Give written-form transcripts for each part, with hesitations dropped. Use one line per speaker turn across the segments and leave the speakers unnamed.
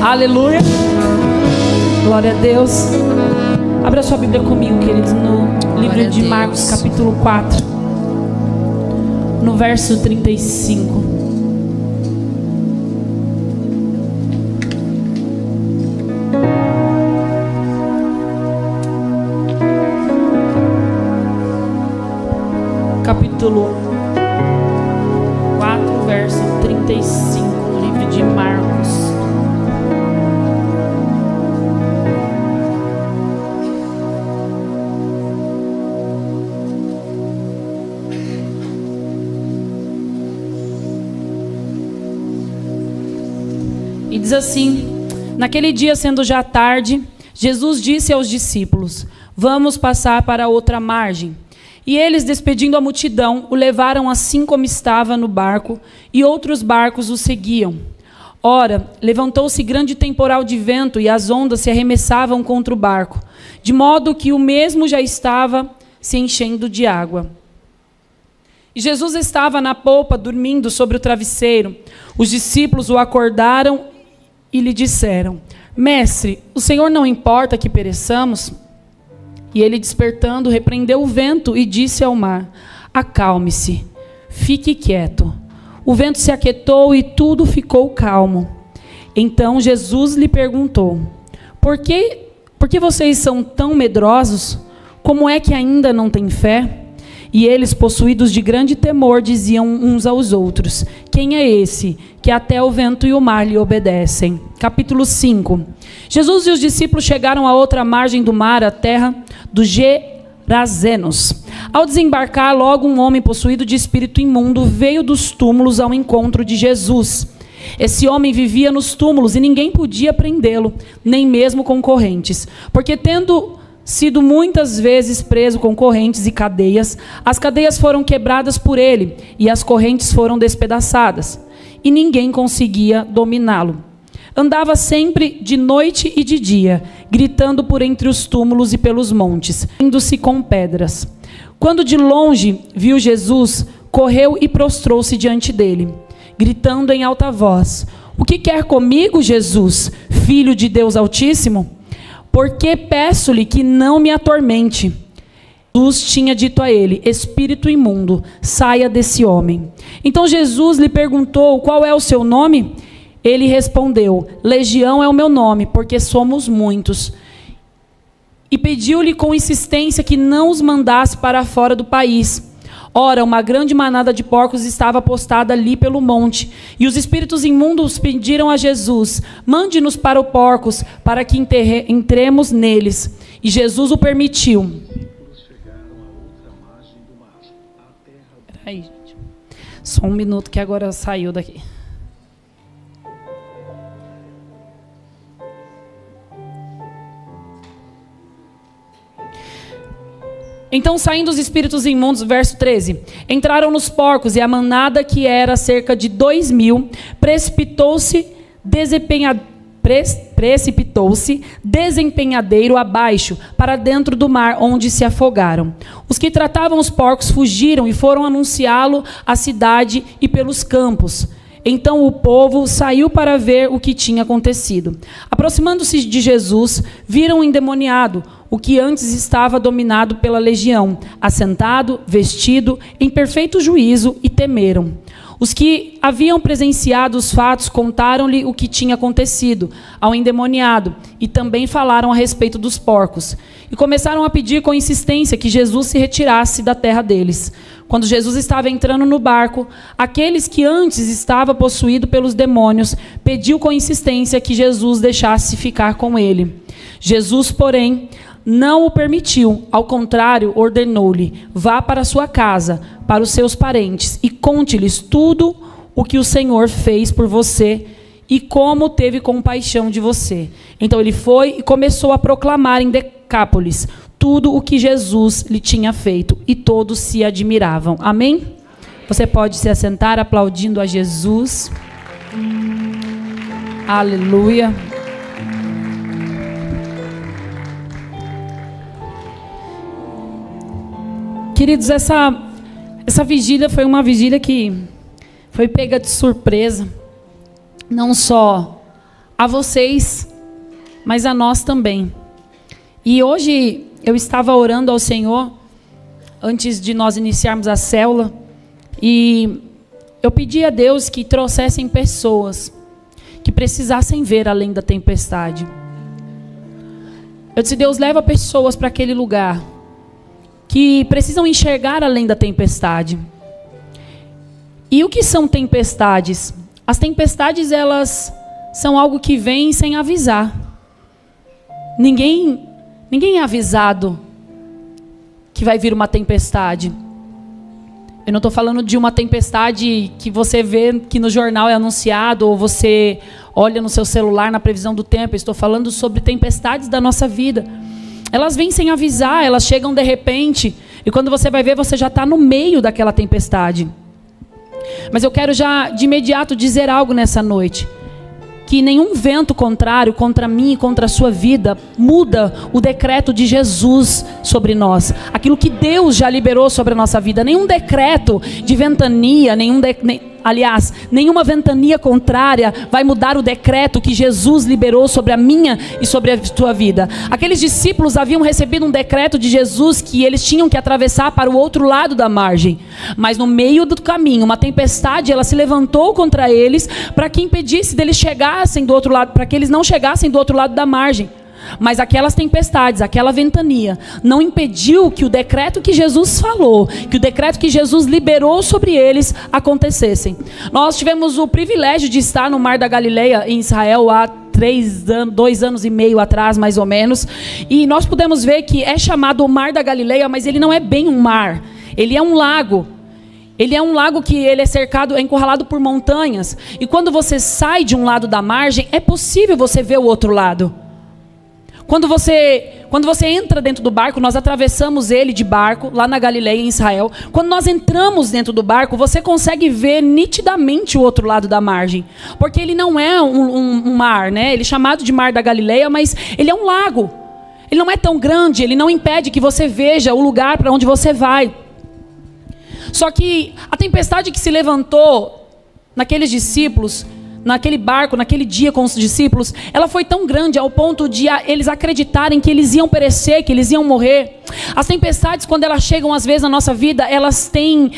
Aleluia. Glória a Deus. Abra sua Bíblia comigo, queridos, no livro de Marcos, capítulo 4, no verso 35. Capítulo 4, verso 35, no livro de Marcos. E diz assim: naquele dia, sendo já tarde, Jesus disse aos discípulos: vamos passar para outra margem. E eles, despedindo a multidão, o levaram assim como estava no barco, e outros barcos o seguiam. Ora, levantou-se grande temporal de vento, e as ondas se arremessavam contra o barco, de modo que o mesmo já estava se enchendo de água. E Jesus estava na polpa, dormindo sobre o travesseiro. Os discípulos o acordaram e lhe disseram: Mestre, o Senhor não importa que pereçamos? E ele, despertando, repreendeu o vento e disse ao mar: acalme-se, fique quieto. O vento se aquietou e tudo ficou calmo. Então Jesus lhe perguntou: Por que vocês são tão medrosos? Como é que ainda não têm fé? E eles, possuídos de grande temor, diziam uns aos outros: quem é esse, que até o vento e o mar lhe obedecem? Capítulo 5. Jesus e os discípulos chegaram à outra margem do mar, a terra dos Gerazenos. Ao desembarcar, logo um homem possuído de espírito imundo veio dos túmulos ao encontro de Jesus. Esse homem vivia nos túmulos e ninguém podia prendê-lo, nem mesmo com correntes, porque tendo sido muitas vezes preso com correntes e cadeias, as cadeias foram quebradas por ele e as correntes foram despedaçadas, e ninguém conseguia dominá-lo. Andava sempre de noite e de dia, gritando por entre os túmulos e pelos montes, indo-se com pedras. Quando de longe viu Jesus, correu e prostrou-se diante dele, gritando em alta voz: O que quer comigo, Jesus, Filho de Deus Altíssimo? Porque peço-lhe que não me atormente. Jesus tinha dito a ele: espírito imundo, saia desse homem. Então Jesus lhe perguntou: qual é o seu nome? Ele respondeu: Legião é o meu nome, porque somos muitos. E pediu-lhe com insistência que não os mandasse para fora do país. Ora, uma grande manada de porcos estava postada ali pelo monte. E os espíritos imundos pediram a Jesus: mande-nos para os porcos, para que entremos neles. E Jesus o permitiu. Peraí, gente. Só um minuto que agora saiu daqui. Então, saindo os espíritos imundos, verso 13, entraram nos porcos, e a manada, que era cerca de 2.000, precipitou-se desempenhadeiro abaixo, para dentro do mar, onde se afogaram. Os que tratavam os porcos fugiram e foram anunciá-lo à cidade e pelos campos. Então o povo saiu para ver o que tinha acontecido. Aproximando-se de Jesus, viram o endemoniado, o que antes estava dominado pela legião, assentado, vestido, em perfeito juízo, e temeram. Os que haviam presenciado os fatos contaram-lhe o que tinha acontecido ao endemoniado, e também falaram a respeito dos porcos. E começaram a pedir com insistência que Jesus se retirasse da terra deles. Quando Jesus estava entrando no barco, aqueles que antes estavam possuídos pelos demônios pediu com insistência que Jesus deixasse ficar com ele. Jesus, porém, não o permitiu. Ao contrário, ordenou-lhe: vá para sua casa, para os seus parentes, e conte-lhes tudo o que o Senhor fez por você e como teve compaixão de você. Então ele foi e começou a proclamar em Decápolis tudo o que Jesus lhe tinha feito, e todos se admiravam. Amém? Você pode se assentar aplaudindo a Jesus. Aleluia. Queridos, essa vigília foi uma vigília que foi pega de surpresa. Não só a vocês, mas a nós também. E hoje eu estava orando ao Senhor, antes de nós iniciarmos a célula, e eu pedi a Deus que trouxessem pessoas que precisassem ver além da tempestade. Eu disse: Deus, leva pessoas para aquele lugar que precisam enxergar além da tempestade. E o que são tempestades? As tempestades, elas são algo que vem sem avisar. Ninguém é avisado que vai vir uma tempestade. Eu não estou falando de uma tempestade que você vê que no jornal é anunciado, ou você olha no seu celular na previsão do tempo. Eu estou falando sobre tempestades da nossa vida. Elas vêm sem avisar, elas chegam de repente, e quando você vai ver, você já está no meio daquela tempestade. Mas eu quero já de imediato dizer algo nessa noite: que nenhum vento contrário contra mim e contra a sua vida muda o decreto de Jesus sobre nós. Aquilo que Deus já liberou sobre a nossa vida. Nenhum decreto de ventania, nenhuma ventania contrária vai mudar o decreto que Jesus liberou sobre a minha e sobre a tua vida. Aqueles discípulos haviam recebido um decreto de Jesus que eles tinham que atravessar para o outro lado da margem. Mas no meio do caminho, uma tempestade, ela se levantou contra eles para que impedisse deles chegassem do outro lado, para que eles não chegassem do outro lado da margem. Mas aquelas tempestades, aquela ventania, não impediu que o decreto que Jesus falou, que o decreto que Jesus liberou sobre eles acontecessem. Nós tivemos o privilégio de estar no Mar da Galileia, em Israel, há 2 anos e meio atrás, mais ou menos. E nós pudemos ver que é chamado o Mar da Galileia, mas ele não é bem um mar. Ele é um lago. Ele é um lago que ele é cercado, é encurralado por montanhas. E quando você sai de um lado da margem, é possível você ver o outro lado. Quando você entra dentro do barco, nós atravessamos ele de barco, lá na Galileia, em Israel. Quando nós entramos dentro do barco, você consegue ver nitidamente o outro lado da margem. Porque ele não é um mar, né? Ele é chamado de Mar da Galileia, mas ele é um lago. Ele não é tão grande, ele não impede que você veja o lugar para onde você vai. Só que a tempestade que se levantou naqueles discípulos, naquele barco, naquele dia com os discípulos, ela foi tão grande ao ponto de eles acreditarem que eles iam perecer, que eles iam morrer. As tempestades, quando elas chegam às vezes na nossa vida, elas têm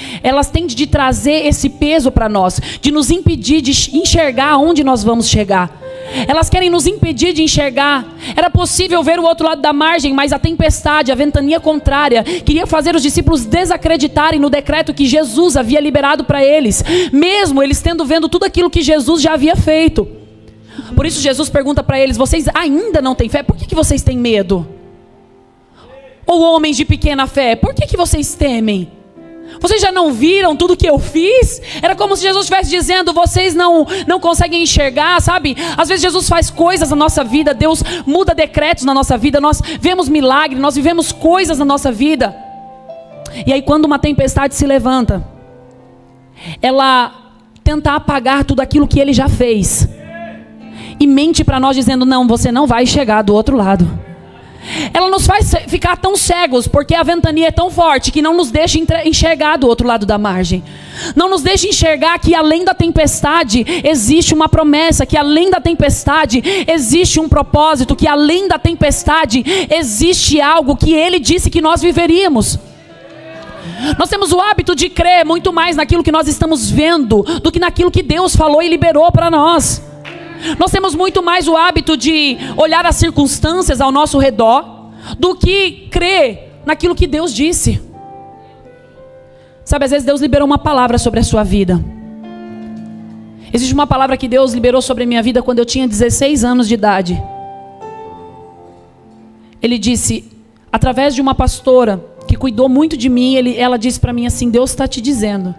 de trazer esse peso para nós, de nos impedir de enxergar aonde nós vamos chegar. Elas querem nos impedir de enxergar. Era possível ver o outro lado da margem, mas a tempestade, a ventania contrária, queria fazer os discípulos desacreditarem no decreto que Jesus havia liberado para eles, mesmo eles vendo tudo aquilo que Jesus já havia feito. Por isso Jesus pergunta para eles: vocês ainda não têm fé? Por que vocês têm medo? Ou homens de pequena fé, por que vocês temem? Vocês já não viram tudo que eu fiz? Era como se Jesus estivesse dizendo: vocês não conseguem enxergar, sabe? Às vezes Jesus faz coisas na nossa vida, Deus muda decretos na nossa vida, nós vemos milagres, nós vivemos coisas na nossa vida. E aí quando uma tempestade se levanta, ela tenta apagar tudo aquilo que Ele já fez. E mente para nós dizendo: não, você não vai chegar do outro lado. Ela nos faz ficar tão cegos, porque a ventania é tão forte que não nos deixa enxergar do outro lado da margem. Não nos deixa enxergar que além da tempestade existe uma promessa, que além da tempestade existe um propósito, que além da tempestade existe algo que Ele disse que nós viveríamos. Nós temos o hábito de crer muito mais naquilo que nós estamos vendo do que naquilo que Deus falou e liberou para nós. Nós temos muito mais o hábito de olhar as circunstâncias ao nosso redor do que crer naquilo que Deus disse. Sabe, às vezes Deus liberou uma palavra sobre a sua vida. Existe uma palavra que Deus liberou sobre a minha vida quando eu tinha 16 anos de idade. Ele disse, através de uma pastora que cuidou muito de mim, ela disse para mim assim: Deus está te dizendo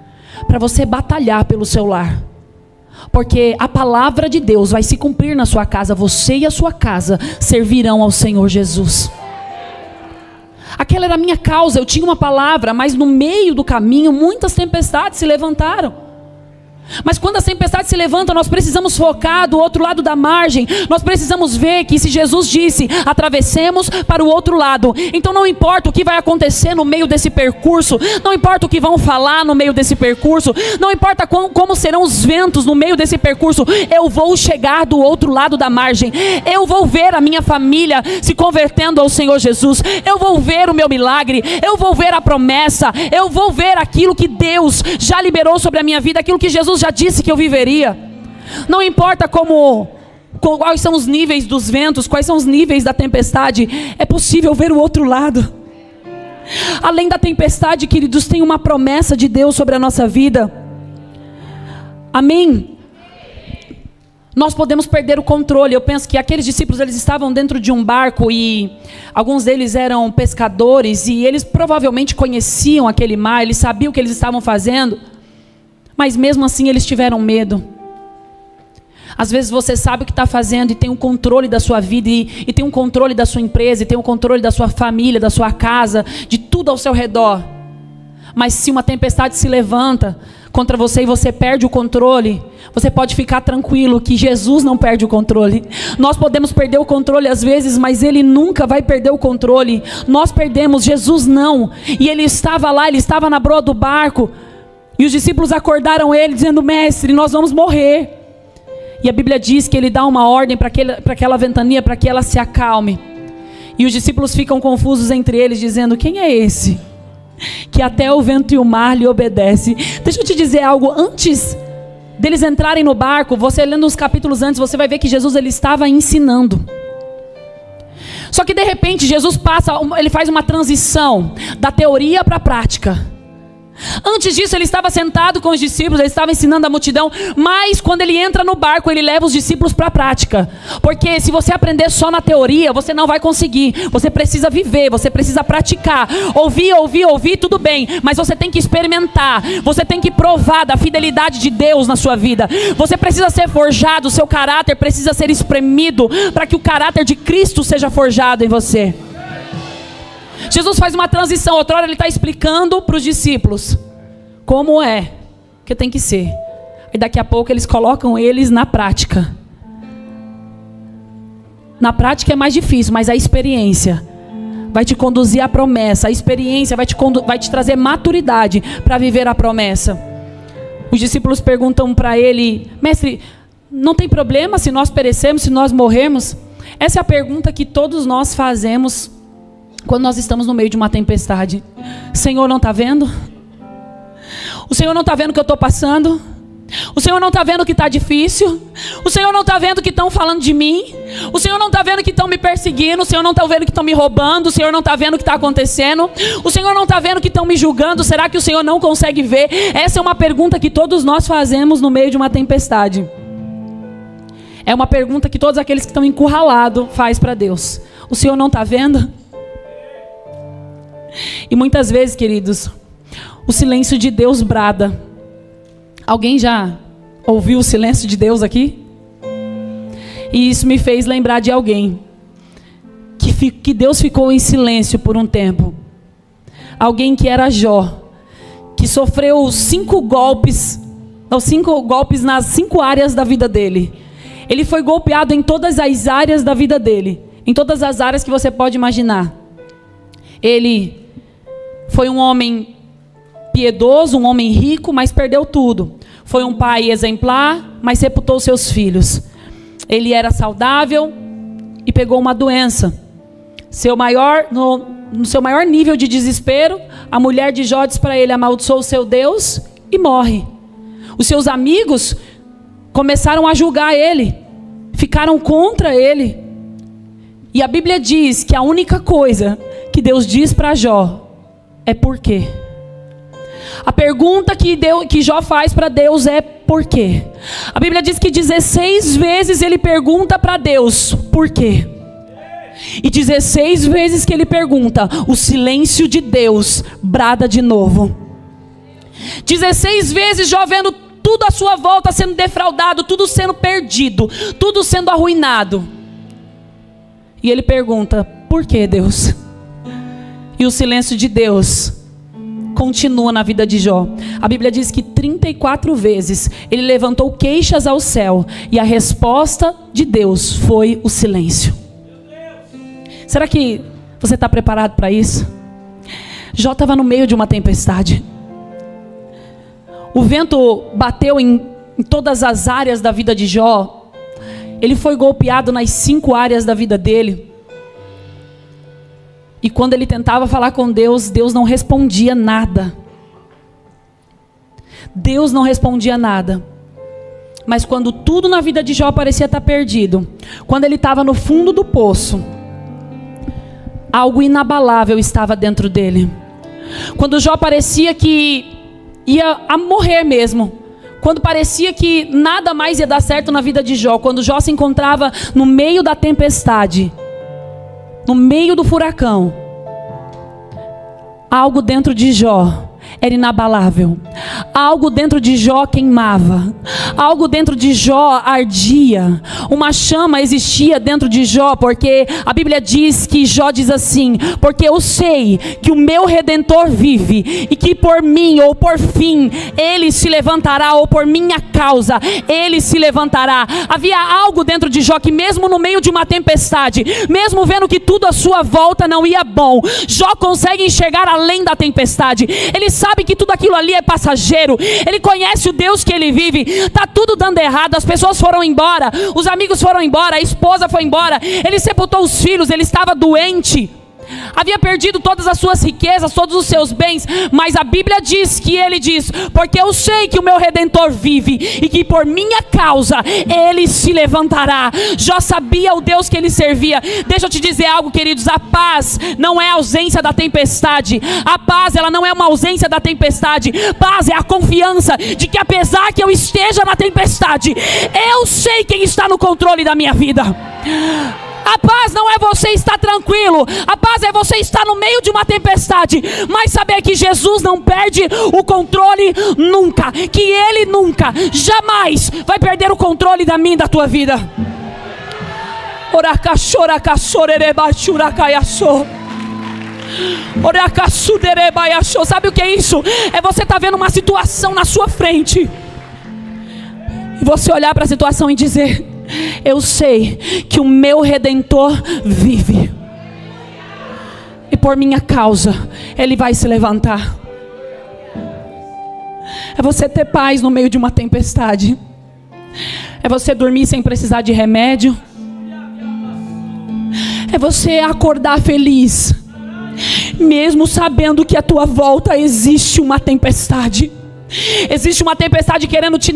para você batalhar pelo seu lar. Porque a palavra de Deus vai se cumprir na sua casa. Você e a sua casa servirão ao Senhor Jesus. Aquela era a minha causa. Eu tinha uma palavra, mas no meio do caminho muitas tempestades se levantaram. Mas quando as tempestades se levantam, nós precisamos focar do outro lado da margem. Nós precisamos ver que se Jesus disse, atravessemos para o outro lado. Então não importa o que vai acontecer no meio desse percurso, não importa o que vão falar no meio desse percurso, não importa como serão os ventos no meio desse percurso, eu vou chegar do outro lado da margem. Eu vou ver a minha família se convertendo ao Senhor Jesus. Eu vou ver o meu milagre, eu vou ver a promessa, eu vou ver aquilo que Deus já liberou sobre a minha vida, aquilo que Jesus já disse que eu viveria. Não importa quais são os níveis dos ventos, quais são os níveis da tempestade, é possível ver o outro lado. Além da tempestade, queridos, tem uma promessa de Deus sobre a nossa vida. Amém? Nós podemos perder o controle. Eu penso que aqueles discípulos, eles estavam dentro de um barco e alguns deles eram pescadores e eles provavelmente conheciam aquele mar, eles sabiam o que eles estavam fazendo. Mas mesmo assim eles tiveram medo. Às vezes você sabe o que está fazendo e tem um controle da sua vida e tem um controle da sua empresa, e tem um controle da sua família, da sua casa, de tudo ao seu redor. Mas se uma tempestade se levanta contra você e você perde o controle, você pode ficar tranquilo que Jesus não perde o controle. Nós podemos perder o controle às vezes, mas Ele nunca vai perder o controle. Nós perdemos, Jesus não. E Ele estava lá, Ele estava na proa do barco. E os discípulos acordaram Ele dizendo: mestre, nós vamos morrer. E a Bíblia diz que Ele dá uma ordem para aquela ventania, para que ela se acalme. E os discípulos ficam confusos entre eles, dizendo: quem é esse que até o vento e o mar lhe obedece? Deixa eu te dizer algo. Antes deles entrarem no barco, você lendo os capítulos antes, você vai ver que Jesus, ele estava ensinando. Só que de repente Jesus ele faz uma transição da teoria para a prática. Antes disso ele estava sentado com os discípulos, ele estava ensinando a multidão, mas quando ele entra no barco, ele leva os discípulos para a prática. Porque se você aprender só na teoria, você não vai conseguir. Você precisa viver, você precisa praticar. Ouvir, tudo bem, mas você tem que experimentar. Você tem que provar da fidelidade de Deus na sua vida. Você precisa ser forjado, o seu caráter precisa ser espremido para que o caráter de Cristo seja forjado em você. Jesus faz uma transição. Outra hora ele está explicando para os discípulos como é que tem que ser. E daqui a pouco eles colocam eles na prática. Na prática é mais difícil, mas a experiência vai te conduzir à promessa. A experiência vai te trazer maturidade para viver a promessa. Os discípulos perguntam para ele: mestre, não tem problema se nós perecermos, se nós morrermos? Essa é a pergunta que todos nós fazemos quando nós estamos no meio de uma tempestade. Senhor, não está vendo? O Senhor não está vendo o que eu estou passando? O Senhor não está vendo que está difícil? O Senhor não está vendo que estão falando de mim? O Senhor não está vendo que estão me perseguindo? O Senhor não está vendo que estão me roubando? O Senhor não está vendo o que está acontecendo? O Senhor não está vendo que estão me julgando? Será que o Senhor não consegue ver? Essa é uma pergunta que todos nós fazemos no meio de uma tempestade. É uma pergunta que todos aqueles que estão encurralados fazem para Deus. O Senhor não está vendo? E muitas vezes, queridos, o silêncio de Deus brada. Alguém já ouviu o silêncio de Deus aqui? E isso me fez lembrar de alguém que Deus ficou em silêncio por um tempo. Alguém que era Jó, que sofreu 5 golpes nas 5 áreas da vida dele. Ele foi golpeado em todas as áreas da vida dele, em todas as áreas que você pode imaginar. Ele foi um homem piedoso, um homem rico, mas perdeu tudo. Foi um pai exemplar, mas sepultou seus filhos. Ele era saudável e pegou uma doença. No seu maior nível de desespero, a mulher de Jó diz para ele: amaldiçoa o seu Deus, e morre. Os seus amigos começaram a julgar ele, ficaram contra ele. E a Bíblia diz que a única coisa que Deus diz para Jó é por quê. A pergunta que Jó faz para Deus é por quê. A Bíblia diz que 16 vezes ele pergunta para Deus por quê. E 16 vezes que ele pergunta, o silêncio de Deus brada de novo. 16 vezes Jó vendo tudo à sua volta sendo defraudado, tudo sendo perdido, tudo sendo arruinado. E ele pergunta: por que, Deus? E o silêncio de Deus continua na vida de Jó. A Bíblia diz que 34 vezes ele levantou queixas ao céu, e a resposta de Deus foi o silêncio. Será que você está preparado para isso? Jó estava no meio de uma tempestade. O vento bateu em todas as áreas da vida de Jó. Ele foi golpeado nas 5 áreas da vida dele. E quando ele tentava falar com Deus, Deus não respondia nada. Deus não respondia nada. Mas quando tudo na vida de Jó parecia estar perdido, quando ele estava no fundo do poço, algo inabalável estava dentro dele. Quando Jó parecia que ia a morrer mesmo, quando parecia que nada mais ia dar certo na vida de Jó, quando Jó se encontrava no meio da tempestade, no meio do furacão, algo dentro de Jó era inabalável. Algo dentro de Jó queimava. Algo dentro de Jó ardia. Uma chama existia dentro de Jó, porque a Bíblia diz que Jó diz assim: porque eu sei que o meu Redentor vive, e que por mim ou por fim ele se levantará, ou por minha causa ele se levantará. Havia algo dentro de Jó que, mesmo no meio de uma tempestade, mesmo vendo que tudo à sua volta não ia bom, Jó consegue enxergar além da tempestade. Ele sabe que tudo aquilo ali é passageiro. Ele conhece o Deus que ele vive. Está tudo dando errado, as pessoas foram embora, os amigos foram embora, a esposa foi embora, ele sepultou os filhos, ele estava doente, havia perdido todas as suas riquezas, todos os seus bens. Mas a Bíblia diz que ele diz: porque eu sei que o meu Redentor vive, e que por minha causa ele se levantará. Jó sabia o Deus que ele servia. Deixa eu te dizer algo, queridos: a paz não é a ausência da tempestade. A paz, ela não é uma ausência da tempestade. Paz é a confiança de que, apesar que eu esteja na tempestade, eu sei quem está no controle da minha vida. A paz não é você estar tranquilo. A paz é você estar no meio de uma tempestade, mas saber que Jesus não perde o controle nunca. Que Ele nunca, jamais vai perder o controle da minha e da tua vida. Sabe o que é isso? É você estar vendo uma situação na sua frente, e você olhar para a situação e dizer: eu sei que o meu Redentor vive, e por minha causa Ele vai se levantar. É você ter paz no meio de uma tempestade. É você dormir sem precisar de remédio. É você acordar feliz, mesmo sabendo que à tua volta existe uma tempestade. Existe uma tempestade querendo te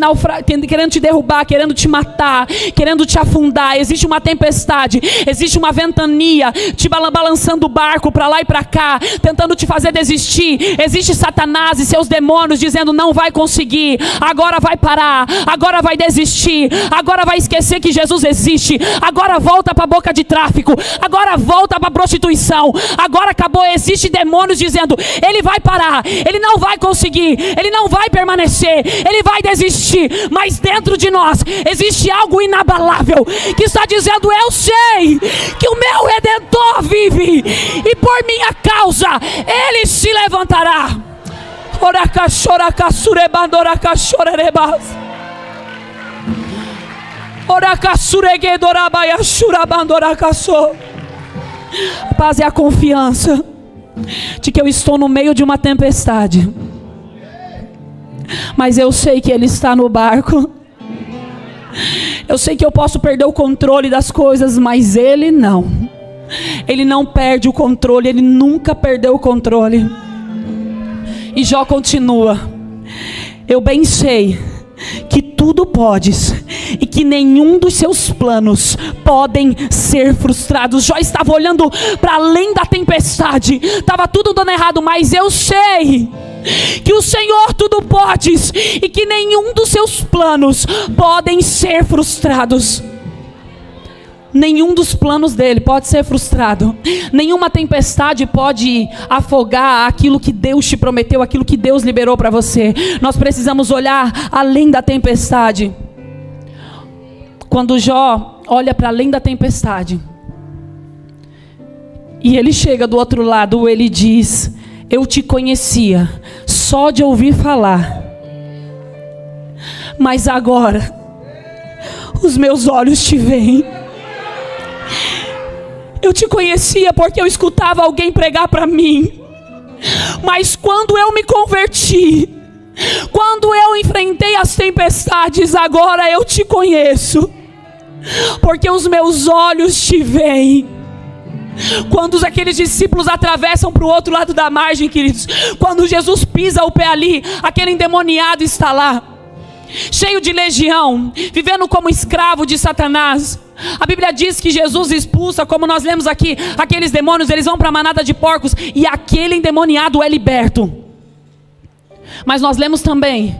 derrubar, querendo te matar, querendo te afundar. Existe uma tempestade, existe uma ventania te balançando o barco para lá e para cá, tentando te fazer desistir. Existe Satanás e seus demônios dizendo: não vai conseguir, agora vai parar, agora vai desistir, agora vai esquecer que Jesus existe, agora volta para a boca de tráfico, agora volta para a prostituição, agora acabou. Existe demônios dizendo: ele vai parar, ele não vai conseguir, ele não vai permanecer, ele vai desistir. Mas dentro de nós existe algo inabalável que está dizendo: eu sei que o meu Redentor vive, e por minha causa ele se levantará. A paz é a confiança de que eu estou no meio de uma tempestade, mas eu sei que Ele está no barco. Eu sei que eu posso perder o controle das coisas, mas Ele não. Ele não perde o controle, Ele nunca perdeu o controle. E Jó continua: eu bem sei que tudo podes, e que nenhum dos seus planos podem ser frustrados. Jó estava olhando para além da tempestade, estava tudo dando errado, mas eu sei que o Senhor tudo podes, e que nenhum dos seus planos podem ser frustrados. Nenhum dos planos dele pode ser frustrado. Nenhuma tempestade pode afogar aquilo que Deus te prometeu, aquilo que Deus liberou para você. Nós precisamos olhar além da tempestade. Quando Jó olha para além da tempestade, e ele chega do outro lado, ele diz: eu te conhecia só de ouvir falar, mas agora os meus olhos te veem. Eu te conhecia porque eu escutava alguém pregar para mim, mas quando eu me converti, quando eu enfrentei as tempestades, agora eu te conheço, porque os meus olhos te veem. Quando aqueles discípulos atravessam para o outro lado da margem, queridos, quando Jesus pisa o pé ali, aquele endemoniado está lá, cheio de legião, vivendo como escravo de Satanás. A Bíblia diz que Jesus expulsa, como nós lemos aqui, aqueles demônios, eles vão para a manada de porcos, e aquele endemoniado é liberto. Mas nós lemos também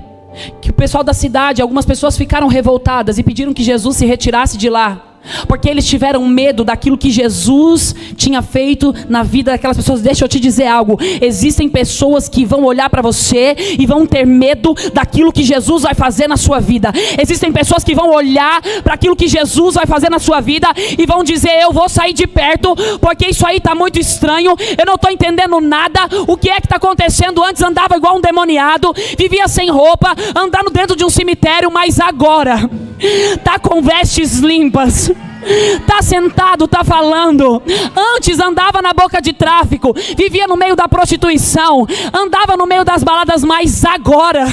que o pessoal da cidade, algumas pessoas ficaram revoltadas e pediram que Jesus se retirasse de lá, porque eles tiveram medo daquilo que Jesus tinha feito na vida daquelas pessoas. Deixa eu te dizer algo: existem pessoas que vão olhar para você e vão ter medo daquilo que Jesus vai fazer na sua vida. Existem pessoas que vão olhar para aquilo que Jesus vai fazer na sua vida e vão dizer: eu vou sair de perto, porque isso aí está muito estranho, eu não estou entendendo nada. O que é que está acontecendo? Antes andava igual um demoniado, vivia sem roupa, andando dentro de um cemitério, mas agora está com vestes limpas, está sentado, está falando. Antes andava na boca de tráfico, vivia no meio da prostituição, andava no meio das baladas, mas agora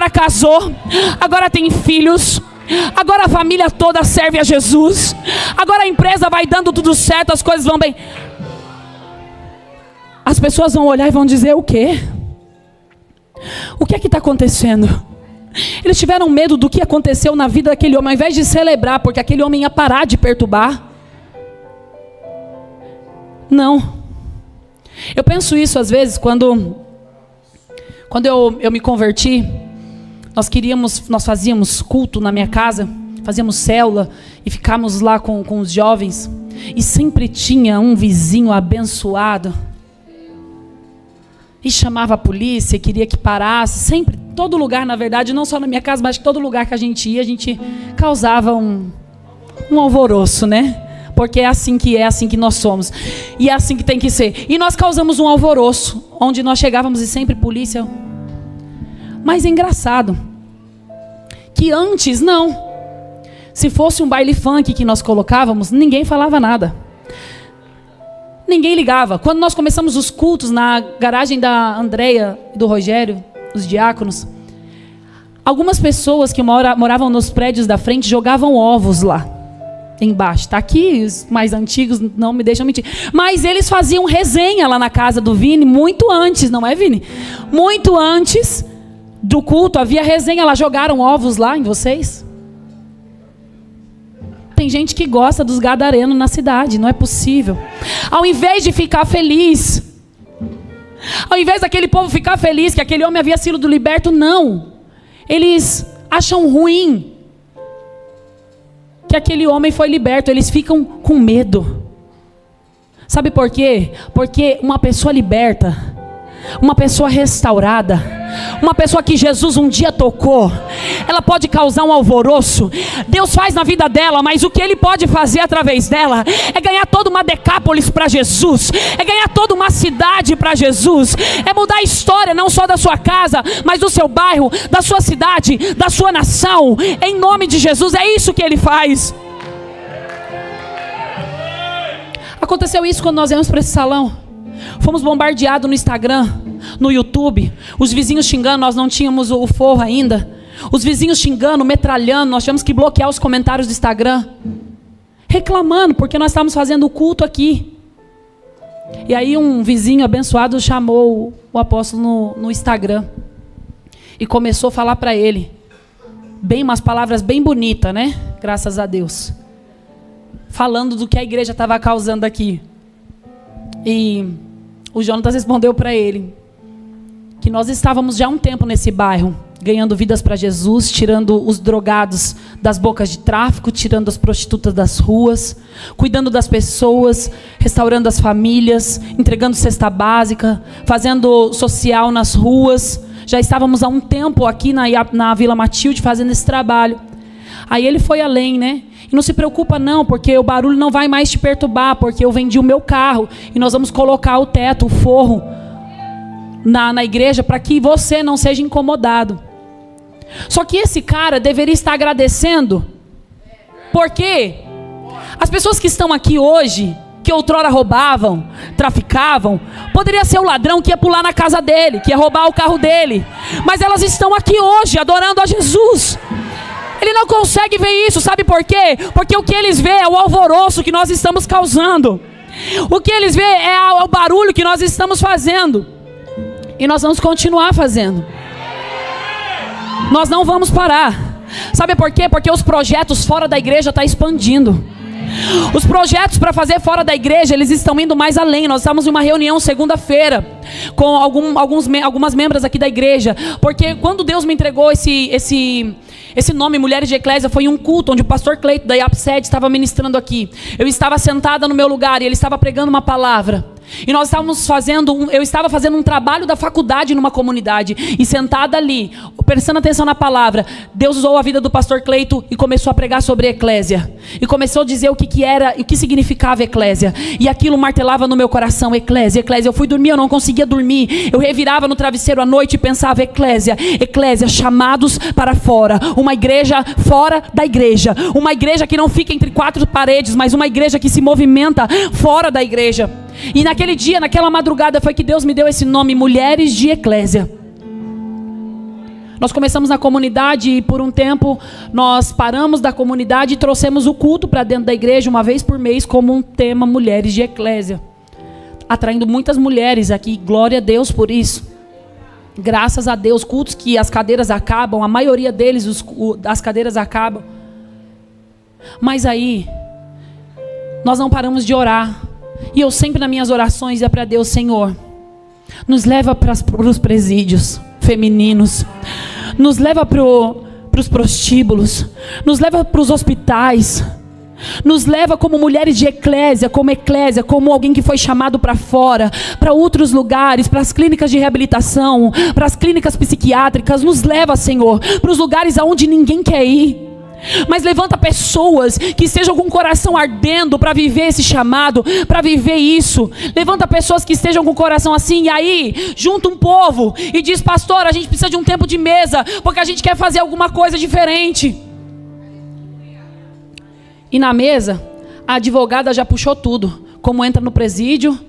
casou, agora tem filhos, agora a família toda serve a Jesus, agora a empresa vai dando tudo certo, as coisas vão bem. As pessoas vão olhar e vão dizer: o quê? O que é que está acontecendo? Eles tiveram medo do que aconteceu na vida daquele homem, ao invés de celebrar, porque aquele homem ia parar de perturbar. Não. Eu penso isso às vezes, quando eu me converti, nós fazíamos culto na minha casa, fazíamos célula e ficávamos lá com os jovens, e sempre tinha um vizinho abençoado e chamava a polícia, queria que parasse. Sempre, todo lugar, na verdade, não só na minha casa, mas todo lugar que a gente causava um alvoroço, né? Porque é assim que nós somos, e é assim que tem que ser. E nós causamos um alvoroço, onde nós chegávamos e sempre polícia. Mas é engraçado que antes não. Se fosse um baile funk que nós colocávamos, ninguém falava nada, ninguém ligava. Quando nós começamos os cultos na garagem da Andréia e do Rogério, os diáconos, algumas pessoas que moravam nos prédios da frente jogavam ovos lá embaixo. Tá aqui, os mais antigos não me deixam mentir, mas eles faziam resenha lá na casa do Vini muito antes, não é, Vini? Muito antes do culto havia resenha lá. Jogaram ovos lá em vocês? Tem gente que gosta dos gadarenos na cidade, não é possível. Ao invés de ficar feliz, ao invés daquele povo ficar feliz que aquele homem havia sido liberto, não. Eles acham ruim que aquele homem foi liberto, eles ficam com medo. Sabe por quê? Porque uma pessoa liberta, uma pessoa restaurada, uma pessoa que Jesus um dia tocou, ela pode causar um alvoroço. Deus faz na vida dela, mas o que Ele pode fazer através dela é ganhar toda uma Decápolis para Jesus, é ganhar toda uma cidade para Jesus, é mudar a história não só da sua casa, mas do seu bairro, da sua cidade, da sua nação, em nome de Jesus. É isso que Ele faz. Aconteceu isso quando nós viemos para esse salão. Fomos bombardeados no Instagram, no YouTube, os vizinhos xingando, nós não tínhamos o forro ainda, os vizinhos xingando, metralhando, nós tivemos que bloquear os comentários do Instagram, reclamando, porque nós estávamos fazendo o culto aqui. E aí um vizinho abençoado chamou o apóstolo no Instagram e começou a falar para ele, umas palavras bem bonitas, né? Graças a Deus, falando do que a igreja estava causando aqui. E o Jonatas respondeu para ele que nós estávamos já há um tempo nesse bairro, ganhando vidas para Jesus, tirando os drogados das bocas de tráfico, tirando as prostitutas das ruas, cuidando das pessoas, restaurando as famílias, entregando cesta básica, fazendo social nas ruas. Já estávamos há um tempo aqui na Vila Matilde fazendo esse trabalho. Aí ele foi além, né? E não se preocupa não, porque o barulho não vai mais te perturbar, porque eu vendi o meu carro e nós vamos colocar o teto, o forro na igreja para que você não seja incomodado. Só que esse cara deveria estar agradecendo, porque as pessoas que estão aqui hoje, que outrora roubavam, traficavam, poderia ser o ladrão que ia pular na casa dele, que ia roubar o carro dele, mas elas estão aqui hoje adorando a Jesus. Ele não consegue ver isso, sabe por quê? Porque o que eles veem é o alvoroço que nós estamos causando, o que eles veem é o barulho que nós estamos fazendo, e nós vamos continuar fazendo. Nós não vamos parar. Sabe por quê? Porque os projetos fora da igreja estão expandindo. Os projetos para fazer fora da igreja, eles estão indo mais além. Nós estamos em uma reunião segunda-feira com algumas membros aqui da igreja, porque quando Deus me entregou esse nome, Mulheres de Eclésia, foi em um culto onde o pastor Cleito da IAPSED estava ministrando aqui. Eu estava sentada no meu lugar e ele estava pregando uma palavra. E nós estávamos eu estava fazendo um trabalho da faculdade numa comunidade, e sentada ali, prestando atenção na palavra, Deus usou a vida do pastor Cleito e começou a pregar sobre eclésia, e começou a dizer o que era, o que significava eclésia, e aquilo martelava no meu coração: eclésia, eclésia. Eu fui dormir, eu não conseguia dormir, eu revirava no travesseiro à noite e pensava: eclésia, eclésia, chamados para fora, uma igreja fora da igreja, uma igreja que não fica entre quatro paredes, mas uma igreja que se movimenta fora da igreja. E naquele dia, naquela madrugada, foi que Deus me deu esse nome, Mulheres de Eclésia. Nós começamos na comunidade e por um tempo nós paramos da comunidade e trouxemos o culto para dentro da igreja uma vez por mês como um tema, Mulheres de Eclésia, atraindo muitas mulheres aqui. Glória a Deus por isso. Graças a Deus, cultos que as cadeiras acabam, a maioria deles as cadeiras acabam. Mas aí nós não paramos de orar. E eu sempre nas minhas orações ia para Deus: Senhor, nos leva para os presídios femininos, nos leva para os prostíbulos, nos leva para os hospitais, nos leva como mulheres de eclésia, como alguém que foi chamado para fora, para outros lugares, para as clínicas de reabilitação, para as clínicas psiquiátricas. Nos leva, Senhor, para os lugares aonde ninguém quer ir. Mas levanta pessoas que estejam com o coração ardendo para viver esse chamado, para viver isso. Levanta pessoas que estejam com o coração assim. E aí junta um povo e diz: pastor, a gente precisa de um tempo de mesa, porque a gente quer fazer alguma coisa diferente. E na mesa a advogada já puxou tudo: como entra no presídio,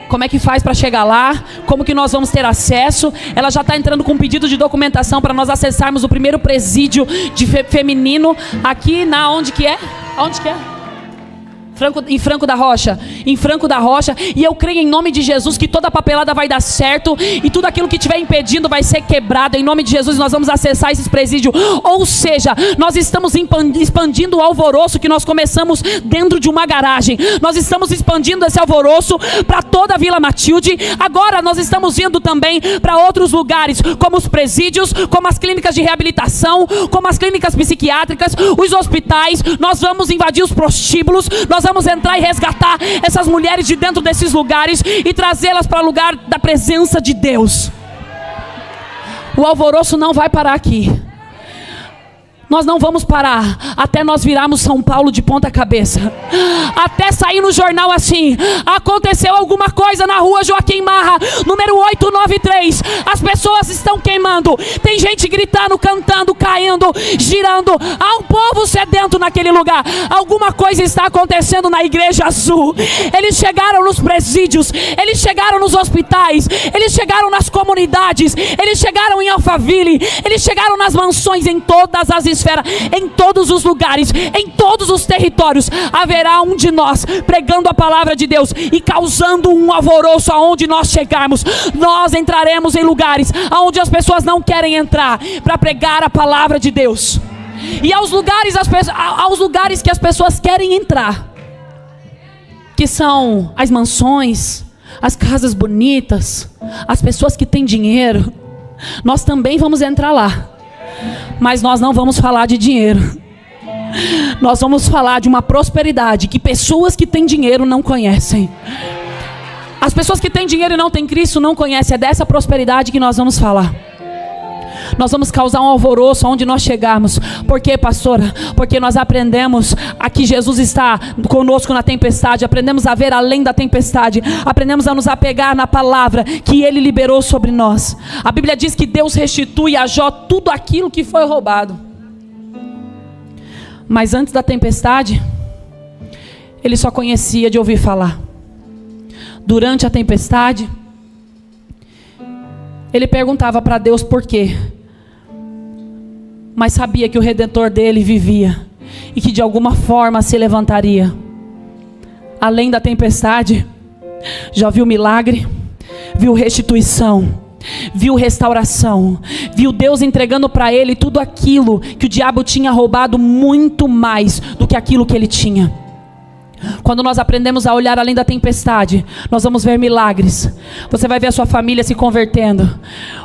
como é que faz para chegar lá, como que nós vamos ter acesso. Ela já está entrando com um pedido de documentação para nós acessarmos o primeiro presídio feminino aqui na onde que é? Onde que é? Em Franco da Rocha, e eu creio em nome de Jesus que toda a papelada vai dar certo, e tudo aquilo que estiver impedindo vai ser quebrado, em nome de Jesus. Nós vamos acessar esses presídios, ou seja, nós estamos expandindo o alvoroço que nós começamos dentro de uma garagem, nós estamos expandindo esse alvoroço para toda a Vila Matilde. Agora nós estamos indo também para outros lugares, como os presídios, como as clínicas de reabilitação, como as clínicas psiquiátricas, os hospitais. Nós vamos invadir os prostíbulos, nós vamos entrar e resgatar essas mulheres de dentro desses lugares e trazê-las para o lugar da presença de Deus. O alvoroço não vai parar aqui. Nós não vamos parar até nós virarmos São Paulo de ponta cabeça. Até sair no jornal assim: aconteceu alguma coisa na rua Joaquim Marra, número 893. As pessoas estão queimando. Tem gente gritando, cantando, caindo, girando. Há um povo sedento naquele lugar. Alguma coisa está acontecendo na Igreja Azul. Eles chegaram nos presídios, eles chegaram nos hospitais, eles chegaram nas comunidades, eles chegaram em Alphaville, eles chegaram nas mansões, em todas as esferas, em todos os lugares, em todos os territórios. Haverá um de nós pregando a palavra de Deus e causando um alvoroço aonde nós chegarmos. Nós entraremos em lugares aonde as pessoas não querem entrar para pregar a palavra de Deus, e aos lugares que as pessoas querem entrar, que são as mansões, as casas bonitas, as pessoas que têm dinheiro. Nós também vamos entrar lá. Mas nós não vamos falar de dinheiro. Nós vamos falar de uma prosperidade que pessoas que têm dinheiro não conhecem. As pessoas que têm dinheiro e não têm Cristo não conhecem. É dessa prosperidade que nós vamos falar. Nós vamos causar um alvoroço onde nós chegarmos. Por quê, pastora? Porque nós aprendemos a que Jesus está conosco na tempestade. Aprendemos a ver além da tempestade. Aprendemos a nos apegar na palavra que Ele liberou sobre nós. A Bíblia diz que Deus restitui a Jó tudo aquilo que foi roubado. Mas antes da tempestade, ele só conhecia de ouvir falar. Durante a tempestade, ele perguntava para Deus por quê. Mas sabia que o Redentor dele vivia e que de alguma forma se levantaria. Além da tempestade, já viu milagre, viu restituição, viu restauração, viu Deus entregando para ele tudo aquilo que o diabo tinha roubado, muito mais do que aquilo que ele tinha. Quando nós aprendemos a olhar além da tempestade, nós vamos ver milagres. Você vai ver a sua família se convertendo.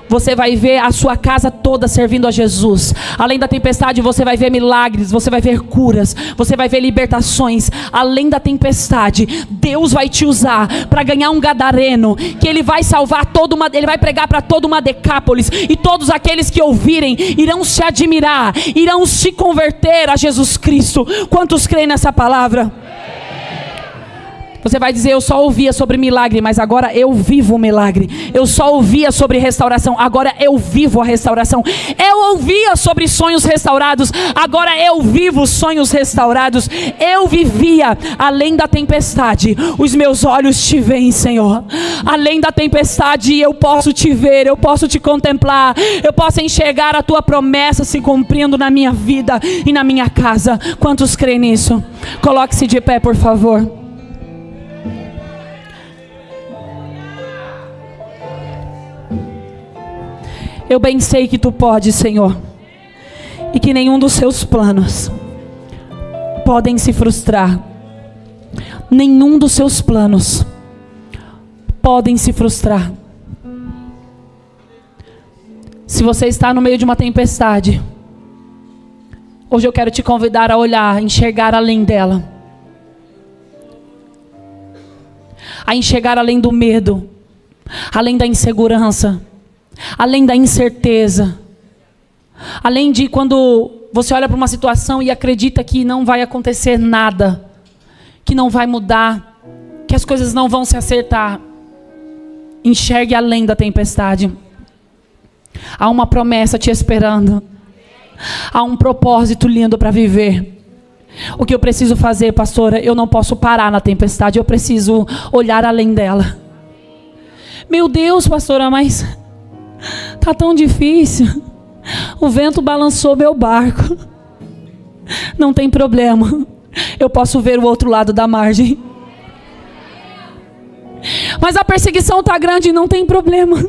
Você vai ver a sua casa toda servindo a Jesus. Além da tempestade, você vai ver milagres. Você vai ver curas. Você vai ver libertações. Além da tempestade, Deus vai te usar para ganhar um gadareno, que Ele vai salvar Ele vai pregar para toda uma Decápolis. E todos aqueles que ouvirem irão se admirar, irão se converter a Jesus Cristo. Quantos creem nessa palavra? Você vai dizer: eu só ouvia sobre milagre, mas agora eu vivo o milagre. Eu só ouvia sobre restauração, agora eu vivo a restauração. Eu ouvia sobre sonhos restaurados, agora eu vivo sonhos restaurados. Eu vivia além da tempestade. Os meus olhos te veem, Senhor. Além da tempestade eu posso te ver, eu posso te contemplar, eu posso enxergar a tua promessa se cumprindo na minha vida e na minha casa. Quantos creem nisso? Coloque-se de pé, por favor. Eu bem sei que tu podes, Senhor, e que nenhum dos seus planos podem se frustrar. Nenhum dos seus planos podem se frustrar. Se você está no meio de uma tempestade, hoje eu quero te convidar a olhar, a enxergar além dela, a enxergar além do medo, além da insegurança, além da incerteza, além de quando você olha para uma situação e acredita que não vai acontecer nada, que não vai mudar, que as coisas não vão se acertar. Enxergue além da tempestade. Há uma promessa te esperando, há um propósito lindo para viver. O que eu preciso fazer, pastora? Eu não posso parar na tempestade, eu preciso olhar além dela. Meu Deus, pastora, mas tá tão difícil. O vento balançou meu barco. Não tem problema, eu posso ver o outro lado da margem. Mas a perseguição tá grande, não tem problema,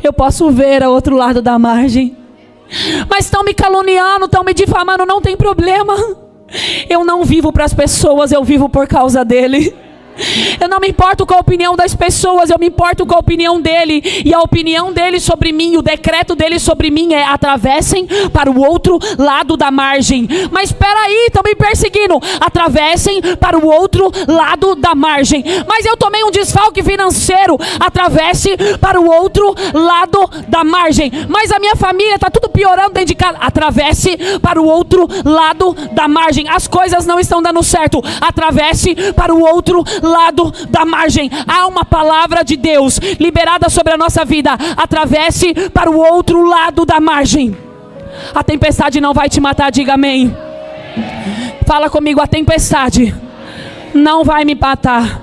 eu posso ver o outro lado da margem. Mas estão me caluniando, estão me difamando, não tem problema. Eu não vivo para as pessoas, eu vivo por causa dele. Eu não me importo com a opinião das pessoas, eu me importo com a opinião dele. E a opinião dele sobre mim, o decreto dele sobre mim é: atravessem para o outro lado da margem. Mas espera aí, estão me perseguindo. Atravessem para o outro lado da margem. Mas eu tomei um desfalque financeiro. Atravesse para o outro lado da margem. Mas a minha família está tudo piorando dentro de casa. Atravesse para o outro lado da margem. As coisas não estão dando certo. Atravesse para o outro lado da margem. Há uma palavra de Deus liberada sobre a nossa vida. Atravesse para o outro lado da margem. A tempestade não vai te matar, diga amém. Fala comigo: a tempestade não vai me matar,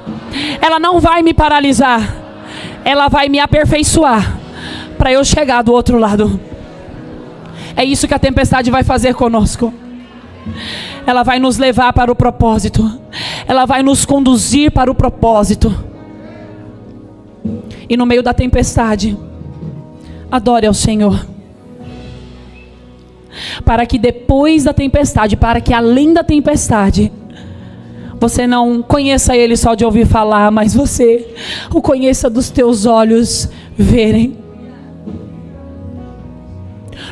ela não vai me paralisar, ela vai me aperfeiçoar para eu chegar do outro lado. É isso que a tempestade vai fazer conosco. Ela vai nos levar para o propósito. Ela vai nos conduzir para o propósito. E no meio da tempestade, adore ao Senhor. Para que depois da tempestade, para que além da tempestade, você não conheça Ele só de ouvir falar, mas você o conheça dos teus olhos verem.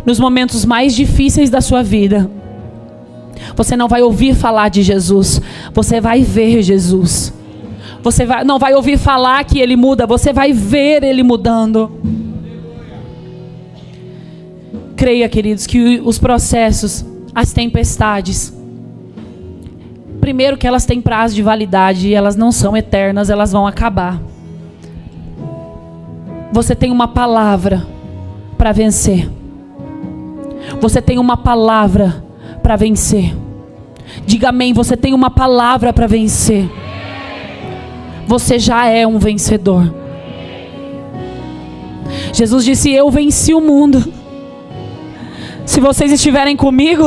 Nos momentos mais difíceis da sua vida, você não vai ouvir falar de Jesus, você vai ver Jesus. Você não vai ouvir falar que Ele muda, você vai ver Ele mudando. Creia, queridos, que os processos, as tempestades, primeiro que elas têm prazo de validade e elas não são eternas, elas vão acabar. Você tem uma palavra para vencer. Você tem uma palavra para vencer. Diga amém, você tem uma palavra para vencer. Você já é um vencedor. Jesus disse: eu venci o mundo. Se vocês estiverem comigo,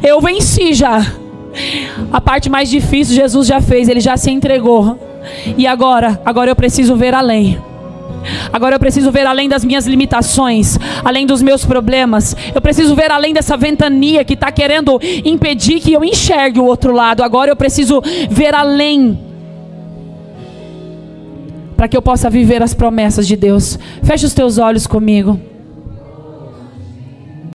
eu venci já. A parte mais difícil Jesus já fez, Ele já se entregou. E agora eu preciso ver além. Agora eu preciso ver além das minhas limitações, além dos meus problemas. Eu preciso ver além dessa ventania que está querendo impedir que eu enxergue o outro lado. Agora eu preciso ver além, para que eu possa viver as promessas de Deus. Feche os teus olhos comigo.